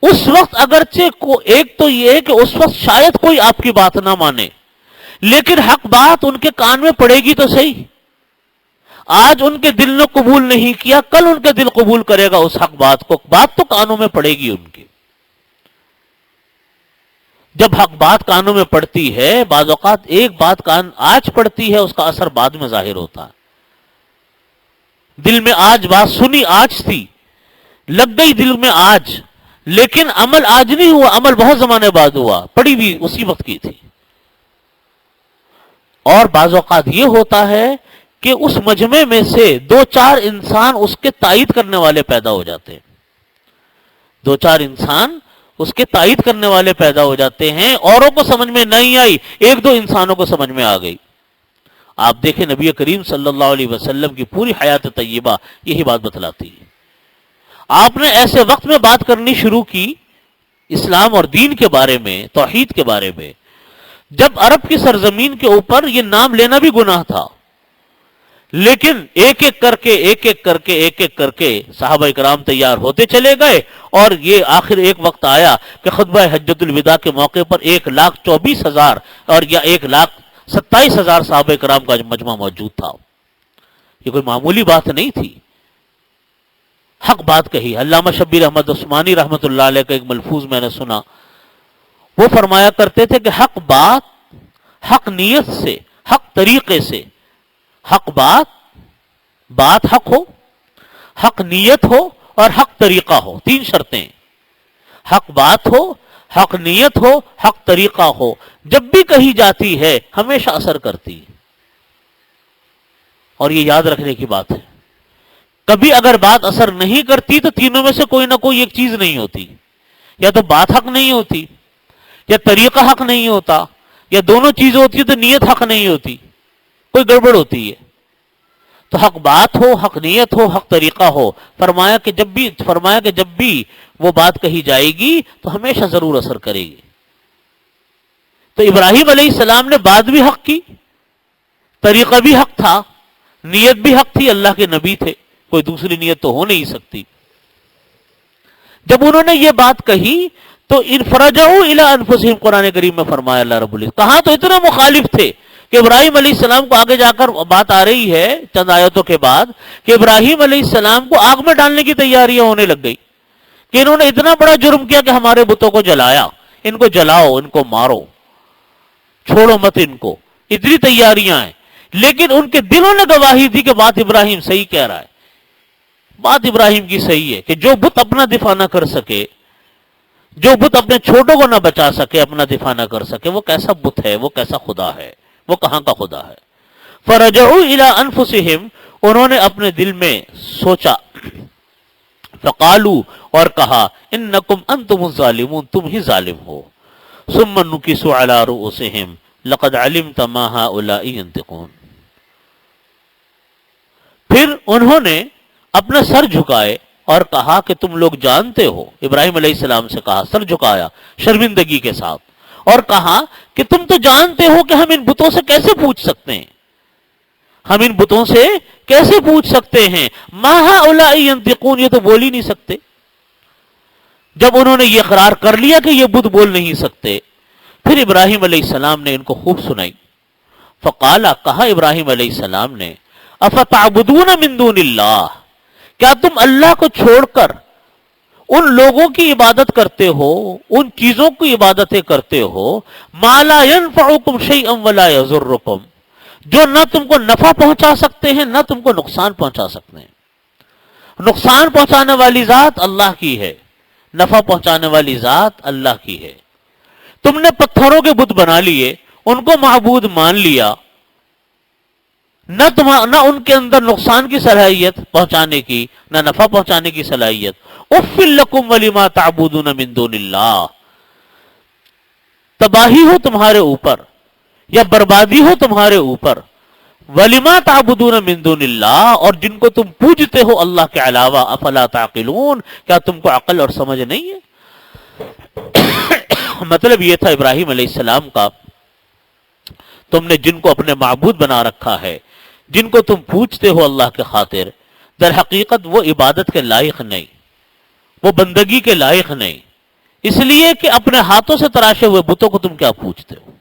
اس وقت اگرچہ ایک تو یہ ہے کہ اس وقت شاید کوئی آپ کی بات نہ مانے، لیکن حق بات ان کے کان میں پڑے گی تو صحیح. آج ان کے دل نے قبول نہیں کیا، کل ان کے دل قبول کرے گا اس حق بات کو، بات تو کانوں میں پڑے گی ان کی. جب حق بات کانوں میں پڑتی ہے، بعض اوقات ایک بات کان آج پڑتی ہے، اس کا اثر بعد میں ظاہر ہوتا ہے. دل میں آج بات سنی، آج تھی، لگ گئی دل میں آج، لیکن عمل آج نہیں ہوا، عمل بہت زمانے بعد ہوا، پڑی بھی اسی وقت کی تھی. اور بعض اوقات یہ ہوتا ہے کہ اس مجمع میں سے دو چار انسان اس کے تائید کرنے والے پیدا ہو جاتے ہیں، دو چار انسان اس کے تائید کرنے والے پیدا ہو جاتے ہیں. اوروں کو سمجھ میں نہیں آئی، ایک دو انسانوں کو سمجھ میں آ گئی. آپ دیکھیں نبی کریم صلی اللہ علیہ وسلم کی پوری حیات طیبہ یہی بات بتلاتی ہے. آپ نے ایسے وقت میں بات کرنی شروع کی اسلام اور دین کے بارے میں، توحید کے بارے میں، جب عرب کی سرزمین کے اوپر یہ نام لینا بھی گناہ تھا، لیکن ایک ایک کر کے صحابہ کرام تیار ہوتے چلے گئے، اور یہ آخر ایک وقت آیا کہ خطبہ حجۃ الوداع کے موقع پر 1,24,000 اور یا 1,27,000 صحابہ کرام کا مجمع موجود تھا۔ یہ کوئی معمولی بات نہیں تھی، حق بات کہی۔ علامہ شبیر احمد عثمانی رحمۃ اللہ علیہ کا ایک ملفوظ میں نے سنا، وہ فرمایا کرتے تھے کہ حق بات، حق نیت سے، حق طریقے سے، حق بات حق ہو، حق نیت ہو اور حق طریقہ ہو، 3 شرطیں، حق بات ہو، حق نیت ہو، حق طریقہ ہو، جب بھی کہی جاتی ہے ہمیشہ اثر کرتی ہے۔ اور یہ یاد رکھنے کی بات ہے، کبھی اگر بات اثر نہیں کرتی تو تینوں میں سے کوئی نہ کوئی ایک چیز نہیں ہوتی، یا تو بات حق نہیں ہوتی، یا طریقہ حق نہیں ہوتا، یا دونوں چیزیں ہوتی ہیں تو نیت حق نہیں ہوتی، کوئی گڑبڑ ہوتی ہے۔ تو حق بات ہو، حق نیت ہو، حق طریقہ ہو، فرمایا کہ جب بھی وہ بات کہی جائے گی تو ہمیشہ ضرور اثر کرے گی۔ تو ابراہیم علیہ السلام نے بات بھی حق کی، طریقہ بھی حق تھا، نیت بھی حق تھی، اللہ کے نبی تھے، کوئی دوسری نیت تو ہو نہیں سکتی۔ جب انہوں نے یہ بات کہی تو فرجعوا الی انفسہم، قرآن کریم میں فرمایا اللہ رب العزت، کہاں تو اتنے مخالف تھے کہ ابراہیم علیہ السلام کو آگے جا کر بات آ رہی ہے چند آیتوں کے بعد کہ ابراہیم علیہ السلام کو آگ میں ڈالنے کی تیاریاں ہونے لگ گئی، کہ انہوں نے اتنا بڑا جرم کیا کہ ہمارے بتوں کو جلایا، ان کو جلاؤ، ان کو مارو، چھوڑو مت ان کو، اتنی تیاریاں ہیں۔ لیکن ان کے دلوں نے گواہی دی کہ بات ابراہیم صحیح کہہ رہا ہے، بات ابراہیم کی صحیح ہے، کہ جو بت اپنا دفاع نہ کر سکے، جو بت اپنے چھوٹوں کو نہ بچا سکے، اپنا دفاع نہ کر سکے، وہ کیسا بت ہے، وہ کیسا خدا ہے، وہ کہاں کا خدا ہے۔ فرجعوا الی انفسہم، انہوں نے اپنے دل میں سوچا، فقالوا، اور کہا، انکم انتم الظالمون، تم ہی ظالم ہو۔ ثم نکسوا علی رؤوسہم لقد علمت ما هؤلاء ينطقون، پھر انہوں نے اپنا سر جھکائے اور کہا کہ تم لوگ جانتے ہو، ابراہیم علیہ السلام سے کہا، سر جھکایا شرمندگی کے ساتھ، اور کہا کہ تم تو جانتے ہو کہ ہم ان بتوں سے کیسے پوچھ سکتے ہیں، ہم ان بتوں سے کیسے پوچھ سکتے ہیں، ما هؤلاء ينطقون، یہ تو بول ہی نہیں سکتے۔ جب انہوں نے یہ اقرار کر لیا کہ یہ بت بول نہیں سکتے، پھر ابراہیم علیہ السلام نے ان کو خوب سنائی۔ فقالا، کہا ابراہیم علیہ السلام نے، افتعبدون من دون اللہ، کیا تم اللہ کو چھوڑ کر ان لوگوں کی عبادت کرتے ہو، ان چیزوں کی عبادتیں کرتے ہو، ما لا ينفعکم شیئا ولا یضرکم، جو نہ تم کو نفع پہنچا سکتے ہیں نہ تم کو نقصان پہنچا سکتے ہیں۔ نقصان پہنچانے والی ذات اللہ کی ہے، نفع پہنچانے والی ذات اللہ کی ہے۔ تم نے پتھروں کے بت بنا لیے، ان کو معبود مان لیا، نہ ان کے اندر نقصان کی صلاحیت پہنچانے کی، نہ نفع پہنچانے کی صلاحیت۔ اف لکم ولما تعبدون من دون اللہ، تباہی ہو تمہارے اوپر یا بربادی ہو تمہارے اوپر، ولما تعبدون من دون اللہ، اور جن کو تم پوجتے ہو اللہ کے علاوہ، افلا تعقلون، کیا تم کو عقل اور سمجھ نہیں ہے؟ مطلب یہ تھا ابراہیم علیہ السلام کا، تم نے جن کو اپنے معبود بنا رکھا ہے، جن کو تم پوچھتے ہو اللہ کے خاطر، در حقیقت وہ عبادت کے لائق نہیں، وہ بندگی کے لائق نہیں، اس لیے کہ اپنے ہاتھوں سے تراشے ہوئے بتوں کو تم کیا پوچھتے ہو۔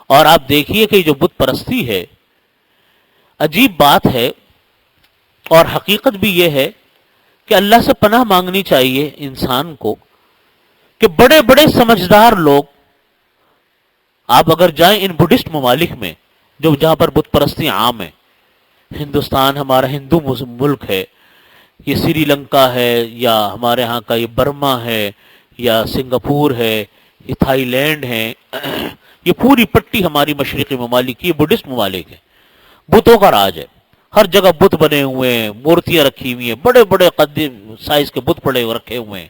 اور آپ دیکھیے کہ جو بت پرستی ہے، عجیب بات ہے، اور حقیقت بھی یہ ہے کہ اللہ سے پناہ مانگنی چاہیے انسان کو، کہ بڑے بڑے سمجھدار لوگ، آپ اگر جائیں ان بدھسٹ ممالک میں جو جہاں پر بت پرستی عام ہے، ہندوستان ہمارا ہندو ملک ہے، یہ سری لنکا ہے، یا ہمارے ہاں کا یہ برما ہے، یا سنگاپور ہے، یہ تھائی لینڈ ہے، یہ پوری پٹی ہماری مشرقی ممالک کی، یہ بدھسٹ ممالک ہے، بتوں کا راج ہے، ہر جگہ بت بنے ہوئے ہیں، مورتیاں رکھی ہوئی ہیں، بڑے بڑے قدیم سائز کے بت پڑے رکھے ہوئے ہیں۔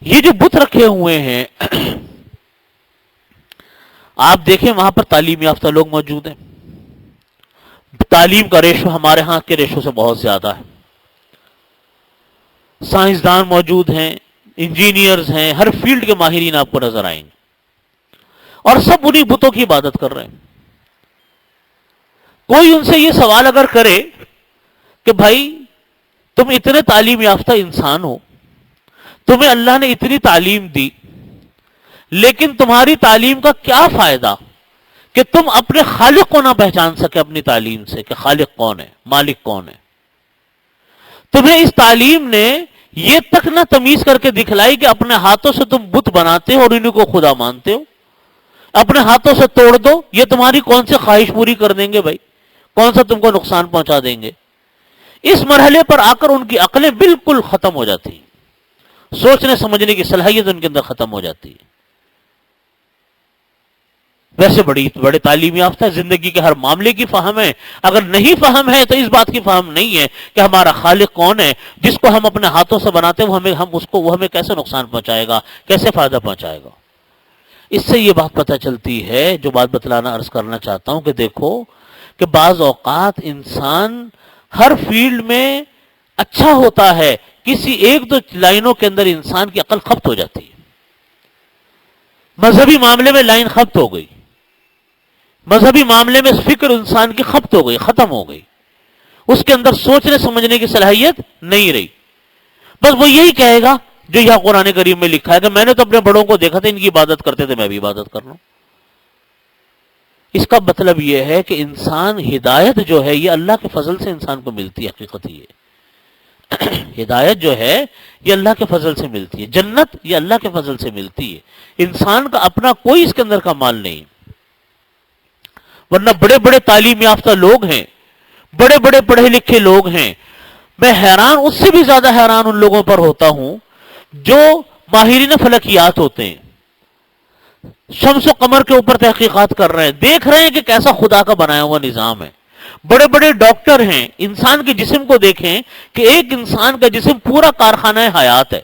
یہ جو بت رکھے ہوئے ہیں، آپ دیکھیں وہاں پر تعلیم یافتہ لوگ موجود ہیں، تعلیم کا ریشو ہمارے ہاں کے ریشو سے بہت زیادہ ہے، سائنسدان موجود ہیں، انجینئرز ہیں، ہر فیلڈ کے ماہرین آپ کو نظر آئیں گے، اور سب انہی بتوں کی عبادت کر رہے ہیں۔ کوئی ان سے یہ سوال اگر کرے کہ بھائی تم اتنے تعلیم یافتہ انسان ہو، تمہیں اللہ نے اتنی تعلیم دی، لیکن تمہاری تعلیم کا کیا فائدہ کہ تم اپنے خالق کو نہ پہچان سکے اپنی تعلیم سے کہ خالق کون ہے، مالک کون ہے؟ تمہیں اس تعلیم نے یہ تک نہ تمیز کر کے دکھلائی کہ اپنے ہاتھوں سے تم بت بناتے ہو اور انہیں کو خدا مانتے ہو، اپنے ہاتھوں سے توڑ دو، یہ تمہاری کون سی خواہش پوری کر دیں گے بھائی؟ کون سا تم کو نقصان پہنچا دیں گے؟ اس مرحلے پر آ کر ان کی عقلیں بالکل ختم ہو جاتی ہیں، سوچنے سمجھنے کی صلاحیت ان کے اندر ختم ہو جاتی ہے۔ ویسے بڑے تعلیم یافتہ زندگی کے ہر معاملے کی فہم ہے، اگر نہیں فہم ہے تو اس بات کی فہم نہیں ہے کہ ہمارا خالق کون ہے، جس کو ہم اپنے ہاتھوں سے بناتے ہیں وہ ہمیں کیسے نقصان پہنچائے گا، کیسے فائدہ پہنچائے گا۔ اس سے یہ بات پتہ چلتی ہے، جو بات بتلانا عرض کرنا چاہتا ہوں، کہ دیکھو کہ بعض اوقات انسان ہر فیلڈ میں اچھا ہوتا ہے، کسی ایک دو لائنوں کے اندر انسان کی عقل خبط ہو جاتی ہے۔ مذہبی معاملے میں لائن خبط ہو گئی، مذہبی معاملے میں فکر انسان کی خبط ہو گئی، ختم ہو گئی، اس کے اندر سوچنے سمجھنے کی صلاحیت نہیں رہی، بس وہ یہی کہے گا جو یہاں قرآن کریم میں لکھا ہے کہ میں نے تو اپنے بڑوں کو دیکھا تھا، ان کی عبادت کرتے تھے، میں بھی عبادت کر رہا ہوں۔ اس کا مطلب یہ ہے کہ انسان ہدایت جو ہے یہ اللہ کے فضل سے انسان کو ملتی ہے، حقیقت یہ ہے۔ ہدایت جو ہے یہ اللہ کے فضل سے ملتی ہے، جنت یہ اللہ کے فضل سے ملتی ہے، انسان کا اپنا کوئی اس کے اندر کا مال نہیں۔ ورنہ بڑے بڑے تعلیم یافتہ لوگ ہیں، بڑے بڑے پڑھے لکھے لوگ ہیں، میں حیران، اس سے بھی زیادہ حیران ان لوگوں پر ہوتا ہوں جو ماہرین فلکیات ہوتے ہیں، شمس و قمر کے اوپر تحقیقات کر رہے ہیں، دیکھ رہے ہیں کہ کیسا خدا کا بنایا ہوا نظام ہے۔ بڑے بڑے ڈاکٹر ہیں، انسان کے جسم کو دیکھیں کہ ایک انسان کا جسم پورا کارخانہ حیات ہے،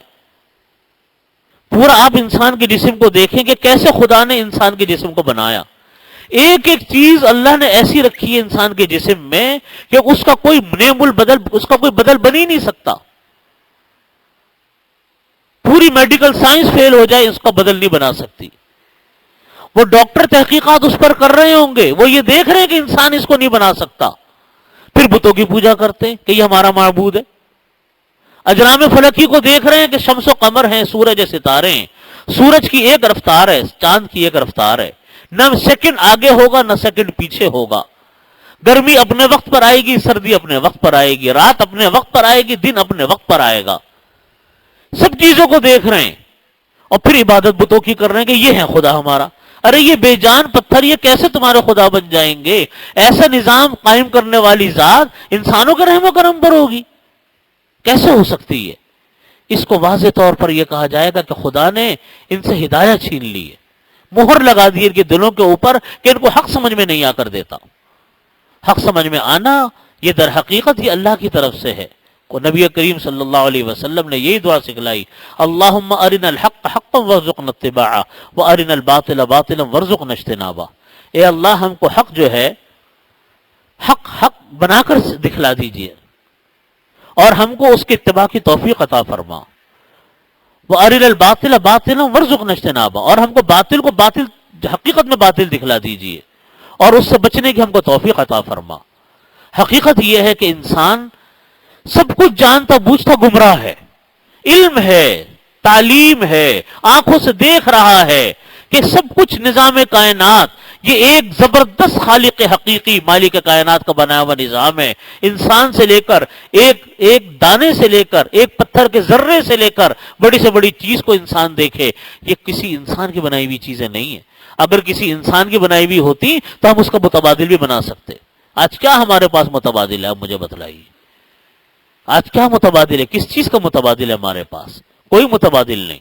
پورا آپ انسان کے جسم کو دیکھیں کہ کیسے خدا نے انسان کے جسم کو بنایا۔ ایک ایک چیز اللہ نے ایسی رکھی ہے انسان کے جسم میں کہ اس کا کوئی نیم البدل، اس کا کوئی بدل بن ہی نہیں سکتا۔ پوری میڈیکل سائنس فیل ہو جائے، اس کا بدل نہیں بنا سکتی۔ وہ ڈاکٹر تحقیقات اس پر کر رہے ہوں گے، وہ یہ دیکھ رہے ہیں کہ انسان اس کو نہیں بنا سکتا، پھر بتوں کی پوجا کرتے ہیں کہ یہ ہمارا معبود ہے۔ اجرام فلکی کو دیکھ رہے ہیں کہ شمس و قمر ہیں، سورج ستارے ہیں، سورج کی ایک رفتار ہے، چاند کی ایک رفتار ہے، نہ سیکنڈ آگے ہوگا نہ سیکنڈ پیچھے ہوگا، گرمی اپنے وقت پر آئے گی، سردی اپنے وقت پر آئے گی، رات اپنے وقت پر آئے گی، دن اپنے وقت پر آئے گا۔ سب چیزوں کو دیکھ رہے ہیں اور پھر عبادت بتوں کی کر رہے ہیں کہ یہ ہے خدا ہمارا۔ ارے یہ بے جان پتھر یہ کیسے تمہارے خدا بن جائیں گے؟ ایسا نظام قائم کرنے والی ذات انسانوں کے رحم و کرم پر ہوگی، کیسے ہو سکتی ہے؟ اس کو واضح طور پر یہ کہا جائے گا کہ خدا نے ان سے ہدایت چھین لی ہے، مہر لگا دی ان کے دلوں کے اوپر کہ ان کو حق سمجھ میں نہیں آ کر دیتا۔ حق سمجھ میں آنا یہ در حقیقت یہ اللہ کی طرف سے ہے۔ کو نبی کریم صلی اللہ علیہ وسلم نے یہی دعا سکھلائی، اللہم ارنا الحق حقا وارزقنا اتباعہ وارنا الباطل باطلا وارزقنا اجتنابہ۔ اے اللہ ہم کو حق جو ہے حق حق بنا کر دکھلا دیجئے اور ہم کو اس کے اتباع کی توفیق عطا فرما، وارنا الباطل باطلا وارزقنا اجتنابہ، اور ہم کو باطل کو باطل حقیقت میں باطل دکھلا دیجئے اور اس سے بچنے کی ہم کو توفیق عطا فرما۔ حقیقت یہ ہے کہ انسان سب کچھ جانتا بوجھتا گمراہ ہے، علم ہے، تعلیم ہے، آنکھوں سے دیکھ رہا ہے کہ سب کچھ نظام کائنات یہ ایک زبردست خالق حقیقی مالک کائنات کا بنایا ہوا نظام ہے۔ انسان سے لے کر ایک دانے سے لے کر ایک پتھر کے ذرے سے لے کر بڑی سے بڑی چیز کو انسان دیکھے، یہ کسی انسان کی بنائی ہوئی چیزیں نہیں ہیں۔ اگر کسی انسان کی بنائی ہوئی ہوتی تو ہم اس کا متبادل بھی بنا سکتے۔ آج کیا ہمارے پاس متبادل ہے؟ آپ مجھے بتلائیے، آج کیا متبادل ہے؟ کس چیز کا متبادل ہے ہمارے پاس؟ کوئی متبادل نہیں۔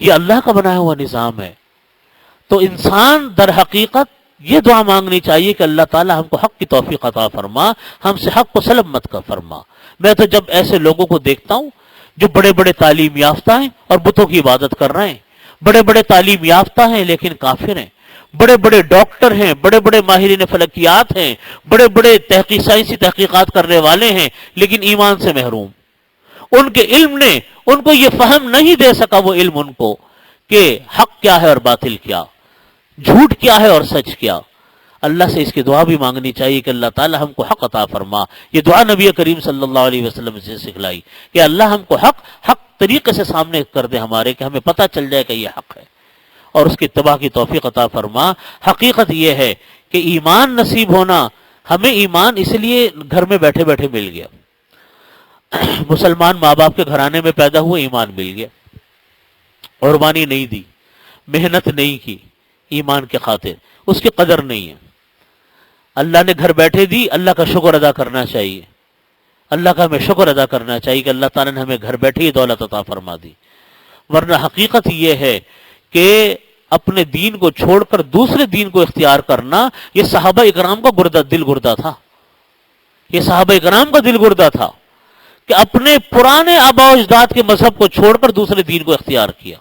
یہ اللہ کا بنایا ہوا نظام ہے۔ تو انسان در حقیقت یہ دعا مانگنی چاہیے کہ اللہ تعالیٰ ہم کو حق کی توفیق عطا فرما، ہم سے حق کو سلب مت کر فرما۔ میں تو جب ایسے لوگوں کو دیکھتا ہوں جو بڑے بڑے تعلیم یافتہ ہیں اور بتوں کی عبادت کر رہے ہیں، بڑے بڑے تعلیم یافتہ ہیں لیکن کافر ہیں، بڑے بڑے ڈاکٹر ہیں، بڑے بڑے ماہرین فلکیات ہیں، بڑے بڑے سائنسی تحقیقات کرنے والے ہیں لیکن ایمان سے محروم، ان کے علم نے ان کو یہ فہم نہیں دے سکا، وہ علم ان کو، کہ حق کیا ہے اور باطل کیا، جھوٹ کیا ہے اور سچ کیا۔ اللہ سے اس کی دعا بھی مانگنی چاہیے کہ اللہ تعالی ہم کو حق عطا فرما۔ یہ دعا نبی کریم صلی اللہ علیہ وسلم سے سکھلائی کہ اللہ ہم کو حق طریقے سے سامنے کر دے ہمارے، کہ ہمیں پتہ چل جائے کہ یہ حق ہے، اور اس کی اتباع کی توفیق عطا فرما۔ حقیقت یہ ہے کہ ایمان نصیب ہونا، ہمیں ایمان اس لیے گھر میں بیٹھے بیٹھے مل گیا، مسلمان ماں باپ کے گھرانے میں پیدا ہوئے، ایمان مل گیا، قربانی نہیں دی، محنت نہیں کی ایمان کے خاطر، اس کی قدر نہیں ہے۔ اللہ نے گھر بیٹھے دی، اللہ کا شکر ادا کرنا چاہیے، اللہ کا ہمیں شکر ادا کرنا چاہیے کہ اللہ تعالیٰ نے ہمیں گھر بیٹھے ہی دولت عطا فرما دی۔ ورنہ حقیقت یہ ہے کہ اپنے دین کو چھوڑ کر دوسرے دین کو اختیار کرنا، یہ صحابہ اکرام کا دل گردہ تھا، یہ صحابہ اکرام کا دل گردہ تھا کہ اپنے پرانے آباء و اجداد کے مذہب کو چھوڑ کر دوسرے دین کو اختیار کیا،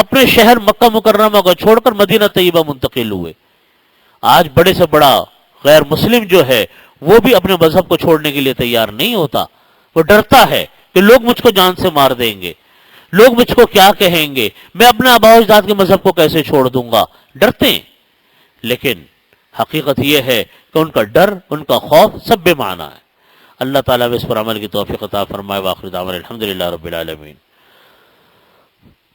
اپنے شہر مکہ مکرمہ کو چھوڑ کر مدینہ طیبہ منتقل ہوئے۔ آج بڑے سے بڑا غیر مسلم جو ہے وہ بھی اپنے مذہب کو چھوڑنے کے لیے تیار نہیں ہوتا، وہ ڈرتا ہے کہ لوگ مجھ کو جان سے مار دیں گے، لوگ مجھ کو کیا کہیں گے، میں اپنے آباء و اجداد کے مذہب کو کیسے چھوڑ دوں گا، ڈرتے ہیں۔ لیکن حقیقت یہ ہے کہ ان کا ڈر، ان کا خوف سب بے معنی ہے۔ اللہ تعالیٰ اس پر عمل کی توفیق عطا فرمائے۔ وآخر دعوانا الحمدللہ رب العالمین۔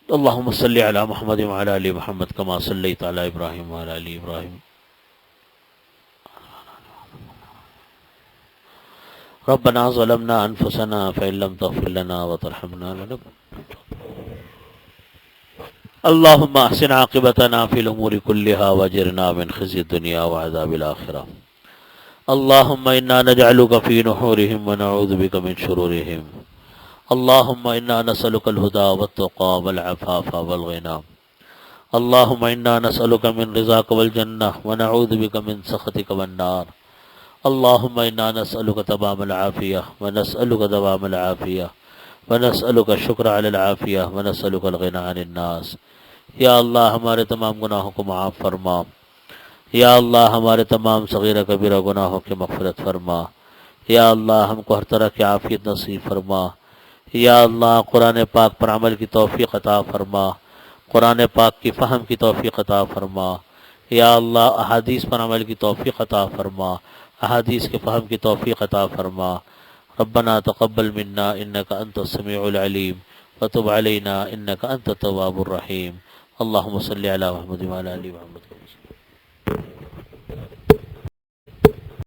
اللہم صلی علی محمد وعلی آل محمد کما صلیت علی ابراہیم وعلی آل ابراہیم۔ ربنا ظلمنا انفسنا فإن لم تغفر لنا وترحمنا اللهم احسن عاقبتنا في الامور كلها واجرنا من خزي الدنيا وعذاب الاخره اللهم انا نجعلك في نحورهم ونعوذ بك من شرورهم اللهم انا نسألك الهدى والتقى والعفاف والغنى اللهم انا نسألك من رضاك والجنة ونعوذ بك من سخطك والنار اللهم انا نسألك تمام العافية ونسألك دوام العافية ونسألك الشكر على العافية ونسألك الغنى عن الناس۔ یا اللہ ہمارے تمام گناہوں کو معاف فرما، یا اللہ ہمارے تمام صغیرہ کبیرہ گناہوں کی مغفرت فرما، یا اللہ ہم کو ہر طرح کی عافیت نصیب فرما، یا اللہ قرآن پاک پر عمل کی توفیق عطا فرما، قرآن پاک کی فہم کی توفیق عطا فرما، یا اللہ احادیث پر عمل کی توفیق عطا فرما، احادیث کے فہم کی توفیق عطا فرما۔ ربنا تقبل منا انك انت السميع العليم وتب علينا انك انت التواب الرحيم۔ اللهم صل على محمد وعلى ال محمد۔